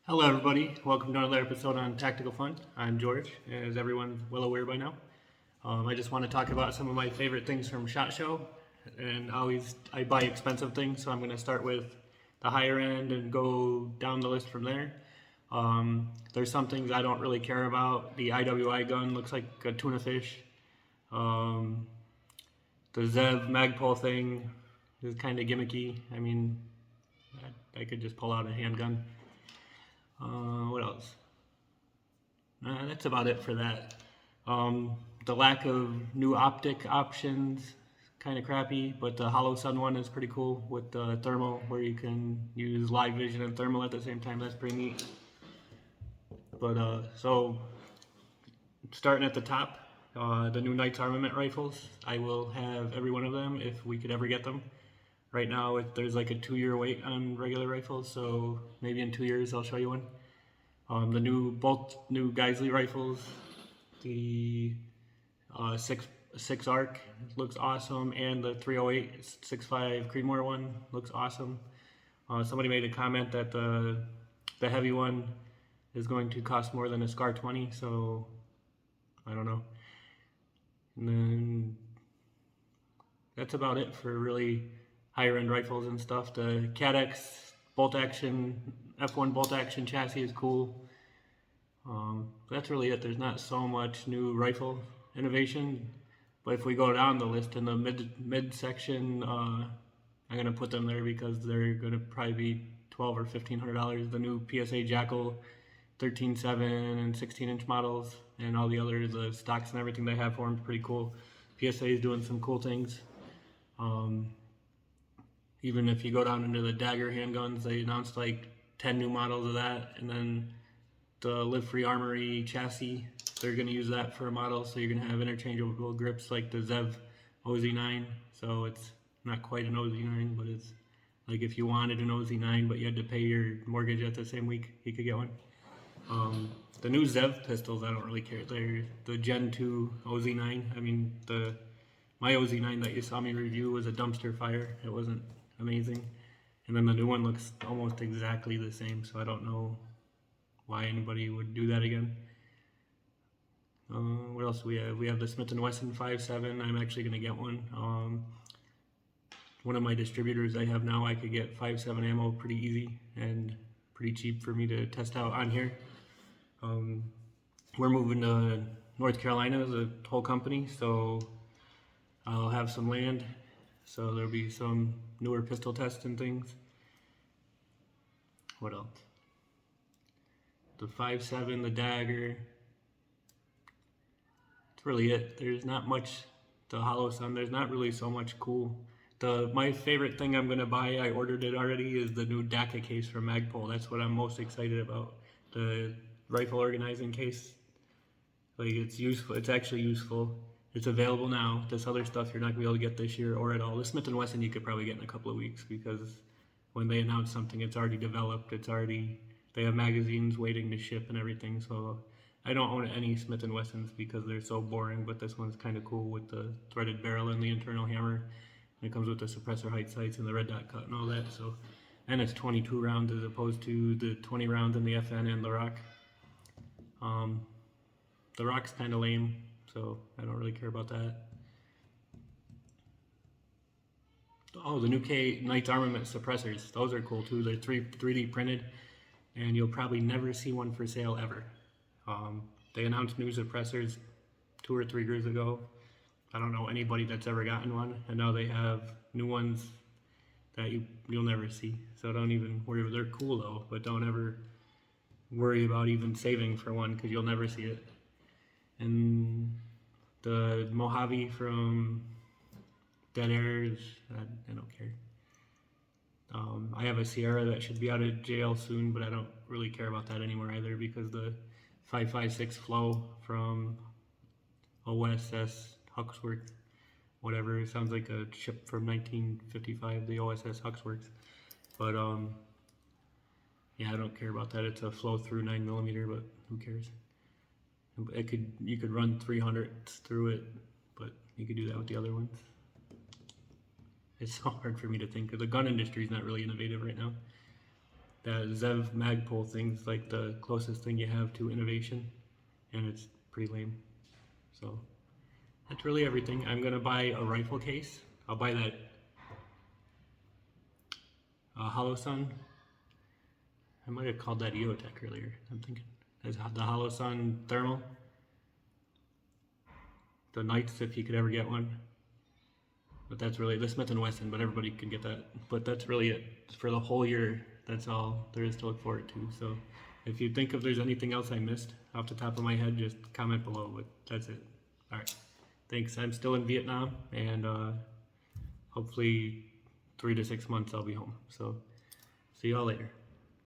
Hello everybody, welcome to another episode on Tactical Fun. I'm George, as everyone's well aware by now. I just want to talk about some of my favorite things from SHOT Show, and I buy expensive things, so I'm going to start with the higher end and go down the list from there. There's some things I don't really care about. The IWI gun looks like a tuna fish. The Zev magpul thing is kind of gimmicky. I mean, I could just pull out a handgun. What else? That's about it for that. The lack of new optic options, kind of crappy, but the holosun one is pretty cool with the thermal, where you can use live vision and thermal at the same time. That's pretty neat. But so starting at the top, the new Knights Armament rifles. I will have every one of them if we could ever get them. Right now, there's like a 2-year wait on regular rifles, so maybe in 2 years I'll show you one. Both new Geisley rifles, the 6 arc looks awesome, and the 308 6.5 Creedmoor one looks awesome. Somebody made a comment that the heavy one is going to cost more than a Scar 20, so I don't know. And then that's about it for really higher end rifles and stuff. The CADX bolt action F1 bolt action chassis is cool. That's really it. There's not so much new rifle innovation, but if we go down the list in the mid section, I'm gonna put them there because they're gonna probably be $1,200 or $1,500. The new PSA Jackal 13.7 and 16-inch models, and all the others, the stocks and everything they have for them is pretty cool. PSA is doing some cool things. Even if you go down into the Dagger handguns, they announced like 10 new models of that, and then the Live Free Armory chassis, they're going to use that for a model, so you're going to have interchangeable grips like the Zev OZ9. So it's not quite an OZ9, but it's like if you wanted an OZ9 but you had to pay your mortgage at the same week, you could get one. The new Zev pistols, I don't really care. They're the Gen 2 OZ9. I mean, my OZ9 that you saw me review was a dumpster fire. It wasn't amazing. And then the new one looks almost exactly the same, so I don't know why anybody would do that again. What else do we have? We have the Smith & Wesson 5.7. I'm actually going to get one. One of my distributors I have now, I could get 5.7 ammo pretty easy and pretty cheap for me to test out on here. We're moving to North Carolina as a whole company, so I'll have some land, so there'll be some newer pistol tests and things. What else? The 5.7, the Dagger. That's really it. There's not much. The holosun, there's not really so much cool. My favorite thing I'm gonna buy, I ordered it already, is the new DACA case from Magpul. That's what I'm most excited about. The rifle organizing case. Like, it's useful. It's actually useful. It's available now. This other stuff you're not gonna be able to get this year or at all. The Smith & Wesson you could probably get in a couple of weeks, because when they announce something, it's already developed. They have magazines waiting to ship and everything. So I don't own any Smith & Wessons because they're so boring, but this one's kind of cool with the threaded barrel and the internal hammer. And it comes with the suppressor height sights and the red dot cut and all that. So, and it's 22 rounds as opposed to the 20 rounds in the FN and the Rock. The Rock's kind of lame, so I don't really care about that. Oh, the new Knights Armament suppressors. Those are cool too. They're 3D printed, and you'll probably never see one for sale ever. They announced new suppressors 2 or 3 years ago. I don't know anybody that's ever gotten one, and now they have new ones that you'll never see. So don't even worry. They're cool though, but don't ever worry about even saving for one because you'll never see it. And the Mojave from Dead Air I don't care. I have a Sierra that should be out of jail soon, but I don't really care about that anymore either, because the 5.56 Flow from OSS Huxworks, whatever, it sounds like a ship from 1955, the OSS Huxworks. But yeah, I don't care about that. It's a flow through 9mm, but who cares? You could run 300 through it, but you could do that with the other ones. It's so hard for me to think, because the gun industry is not really innovative right now. that Zev magpul thing's like the closest thing you have to innovation, and it's pretty lame. So that's really everything. I'm gonna buy a rifle case. I'll buy that holosun. I might have called that EOTech earlier. I'm thinking there's the holosun thermal. The Knights, if you could ever get one. But that's really the Smith & Wesson, but everybody can get that. But that's really it for the whole year. That's all there is to look forward to. So if you think if there's anything else I missed off the top of my head, just comment below. But that's it. All right. Thanks. I'm still in Vietnam, and hopefully 3 to 6 months I'll be home. So see y'all later.